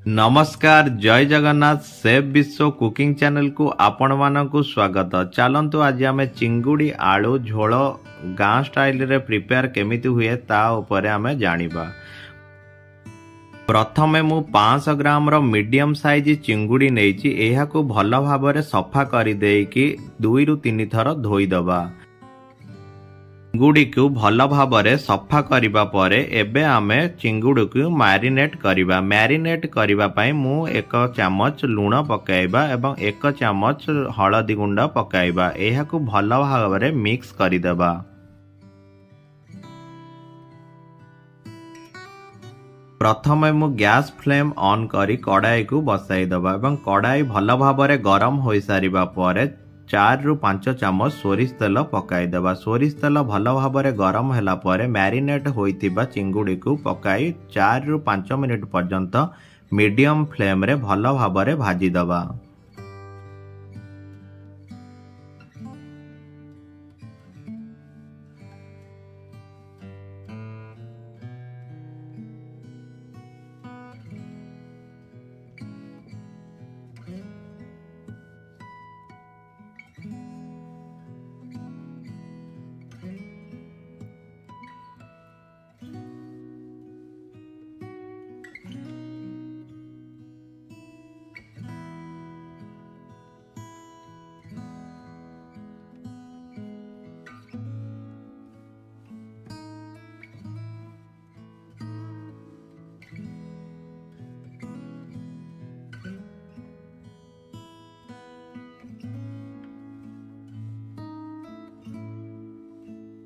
नमस्कार जय जगन्नाथ सेफ विश्व कुकिंग चैनल को आपण मानकु स्वागत। चलंतु आज आमे चिंगुड़ी आलू झोल गाँ स्टाइल रे प्रिपेयर केमिति हुए ता उपरे आमे जानिबा। प्रथमे मु 500 ग्राम रो मीडियम साइज चिंगुड़ी नेइची। एहा को भल भाबरे सफा करि देइकी 2 रु 3 थर धोई दबा। चिंगुड़ी को भल भाबरे सफा करिबा परे एबे आमे चिंगुड़ी को मैरिनेट करिबा। मैरिनेट करिबा पई मु 1 चामच लूण पकाइबा एवं 1 चामच हळदी गुंड पकाइबा। एहा को भल भाबरे मिक्स करि देबा। प्रथमे मु गैस फ्लेम ऑन करी कड़ाई को बसाई दबा एवं कड़ाई भल भाबरे गरम होई सारिबा परे 4 रु 5 चामच सोरिष तेल पकाई दबा। सोरिष तेल भल भाबरे गरम होला परे मैरिनेट होइतिबा चिंगुड़ी को पकाई 4 रु 5 मिनिट पर्यंत मीडियम फ्लेम रे भल भाबरे भाजी दबा।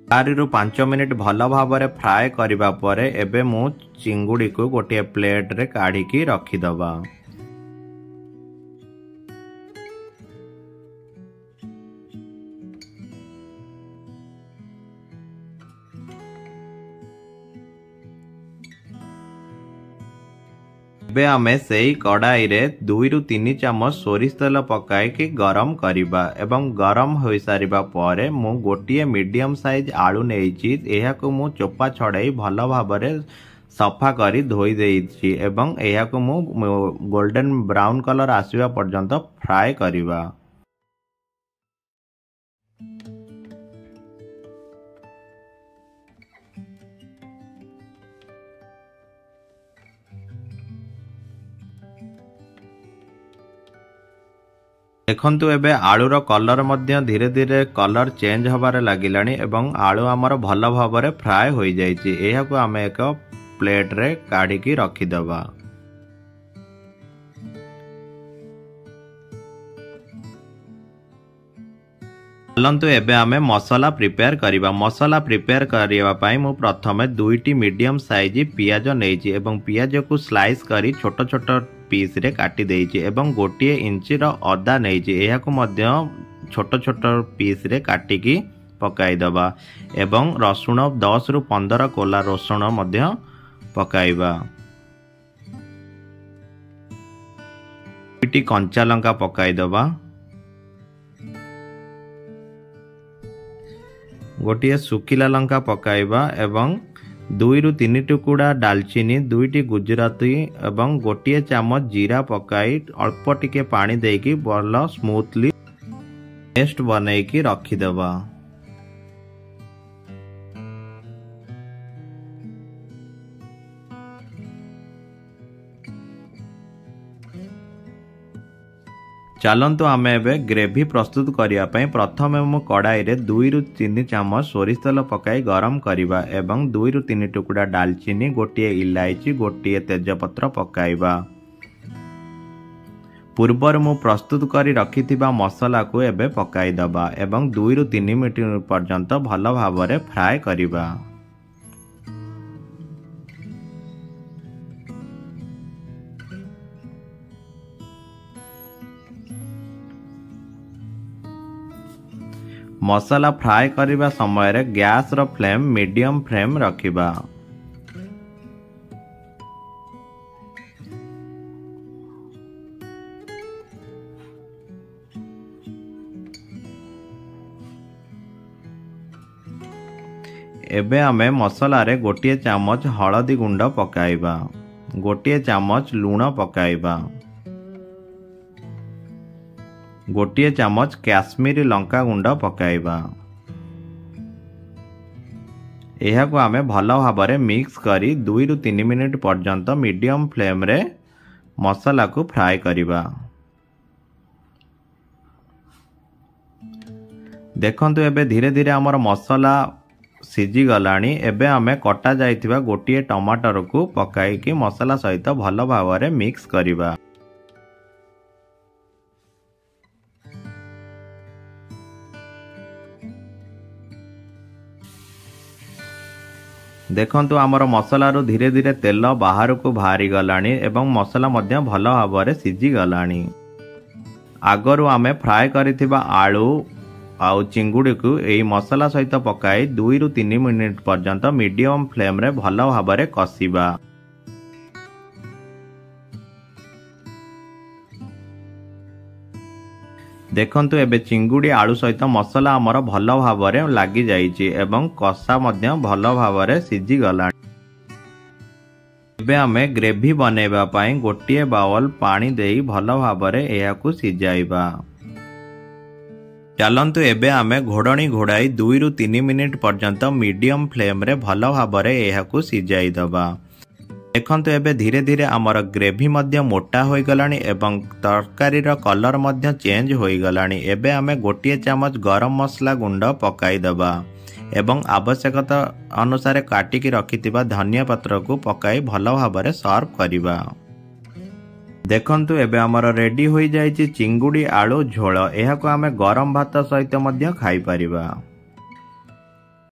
चार रु 5 मिनिट भल भाबरे फ्राए करिबा परे एबे मु चिंगुड़ी को गोटे प्लेट रे काढ़ी की रखी दबा। एबे आमे सेई कड़ाई रे 2 रु 3 चामच सोरिष तेल पकाई की गरम करिबा एवं गरम होई सारिबा परे मु गोटिए मीडियम साइज आलू नेइची। एहा को मु चोपा छड़ाई भल भाबरे सफा करी धोई देइची एवं एहा को मु गोल्डन ब्राउन कलर आसीबा पर्यंत फ्राई करिबा। देखंतु एबे आलूर कलर मध्य धीरे धीरे कलर चेंज होबारे लागिलानी एवं आलू आमर भल भाबरे फ्राए होई जाइछि। एहा को आमे एक प्लेट रे काढ़ी की रखी दबा। चलंतु एबे आमे मसाला प्रिपेयर करिबा। मसाला प्रिपेयर करिबा पई मु प्रथमे 2टी मीडियम साइज पियाज नेइछि एवं पियाज को स्लाइस करी छोट छोट पीस रे काटी देइछि एवं गोटिए इंची रो अदा नेइछि। एहा को मध्य छोट छोट पीस रे काटी की पकाई दबा एवं रसुण 10 रु 15 कोला रसुण मध्य पकाइबा। 2टी कंचा लंका पकाई दबा। गोटिए सुखिला लंका पकाइबा एवं 2 रु 3 टुकुड़ा डालचीनी 2टी गुजराती एवं गोटिए चामच जीरा पकाई अल्प टिके पानी देकी भल स्मूथली पेस्ट बनैकी रखिदेबा। चलंतु आमे एबे ग्रेवी प्रस्तुत करिया पई प्रथमे मु कड़ाई रे 2 रु 3 चामच सोरिष तेल पकाई गरम करिबा एवं 2 रु 3 टुकुड़ा डालचीनी गोटिए इलायची गोटिए तेजपत्र पकाइबा। पूर्वर मु प्रस्तुत करी रखिथिबा मसाला को एबे पकाई दबा एवं 2 रु 3 मिनिट पर्यंत भल भाबरे फ्राए करिबा। मसाला फ्राए करिबा समय रे गैस रो फ्लेम मीडियम फ्लेम रखिबा। एबे आमे मसला रे गोटे चामच हलदी गुंड पकाइबा, गोटे चामच लूण पकाइबा, गोटे चामच काश्मीरी लंका गुंड पकाइबा। एहाको आमे भल भाबरे मिक्स करी 2 ରୁ 3 मिनिट पर्यंत मीडियम फ्लेम रे मसला को फ्राई करिबा। देखंतु एबे धीरे धीरे हमर मसला सिझी गलानी। एबे आमे कटा जाइथिबा गोटे टमाटर को पकाई कि मसला सहित भल भाबरे मिक्स करिबा। देखंतु आमर मसला रू धीरे धीरे तेल बाहर को बाहरी गलानी एवं मसला मध्य भल भाबरे सिझी गलानी। आगरू आमे फ्राए करिथिबा आलू आउ चिंगुड़ी को एई मसला सहित पकाई 2 ରୁ 3 मिनिट पर्यंत मीडियम फ्लेम रे भल भाबरे कसिबा। देखंतु एबे चिंगुड़ी आलू सहित मसला आमर भल भाबरे लागि जाइछि एवं कषा मध्य भल भाबरे सिझी गलानी। एबे आमे ग्रेवी बनेबा पई गोटे बाउल पानी देई भल भाबरे एहाकू सिझाइबा। चलंतु एबे आमे घोड़णी घोड़ाई 2 ରୁ 3 मिनिट पर्यंत मीडियम फ्लेम रे भल भाबरे एहाकू सिझाई दबा। देखंतु एबे धीरे धीरे आमर ग्रेवी मध्य मोटा होई गलानी एवं तरकारी रो कलर मध्य चेंज होई गलानी। एबे आमे गोटे चामच गरम मसला गुंड पकाई दबा एवं आवश्यकता अनुसार काटिकी रखिथिबा धनिया पत्र को पकाई भल भाबरे सर्व करिबा। देखंतु एबे आमर रेडी होई जाइछि चिंगुड़ी आलू झोल। एहाको आमे गरम भात सहित मध्य खाई परिबा।